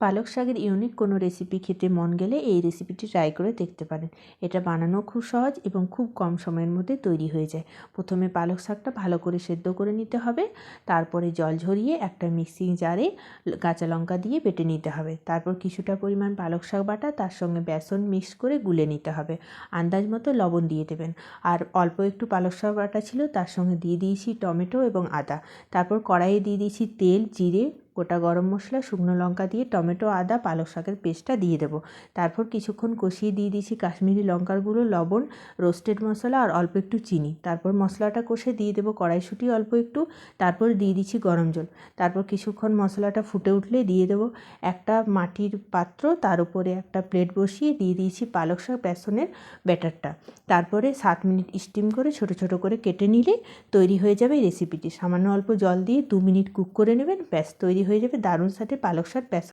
পালক শাকের ইউনিক কোনো রেসিপি খেতে মন গেলে এই রেসিপিটি ট্রাই করে দেখতে পারেন। এটা বানানো খুব সহজ এবং খুব কম সময়ের মধ্যে তৈরি হয়ে যায়। প্রথমে পালক শাকটা ভালো করে সেদ্ধ করে নিতে হবে, তারপরে জল ঝরিয়ে একটা মিক্সিং জারে কাঁচা লঙ্কা দিয়ে বেটে নিতে হবে। তারপর কিছুটা পরিমাণ পালক শাক বাটা তার সঙ্গে বেসন মিক্স করে গুলে নিতে হবে। আন্দাজ মতো লবণ দিয়ে দেবেন। আর অল্প একটু পালক শাক বাটা ছিল, তার সঙ্গে দিয়ে দিয়েছি টমেটো এবং আদা। তারপর কড়াইয়ে দিয়ে দিয়েছি তেল, জিরে, গোটা গরম মশলা, শুকনো লঙ্কা দিয়ে টমেটো, আদা, পালক শাকের পেস্টটা দিয়ে দেবো। তারপর কিছুক্ষণ কষিয়ে দিয়ে দিয়েছি কাশ্মীরি লঙ্কার গুঁড়ো, লবণ, রোস্টেড মশলা আর অল্প একটু চিনি। তারপর মশলাটা কষে দিয়ে দেবো কড়াইশুঁটি অল্প একটু, তারপর দিয়ে দিচ্ছি গরম জল। তারপর কিছুক্ষণ মশলাটা ফুটে উঠলে দিয়ে দেবো একটা মাটির পাত্র, তার উপরে একটা প্লেট বসিয়ে দিয়ে দিয়েছি পালক শাক বেসনের ব্যাটারটা। তারপরে 7 মিনিট স্টিম করে ছোট ছোট করে কেটে নিলে তৈরি হয়ে যাবে এই রেসিপিটি। সামান্য অল্প জল দিয়ে 2 মিনিট কুক করে নেবেন, ব্যাস তৈরি হয়ে যাবে দারুণ স্বাদের পালক শাক বেসন।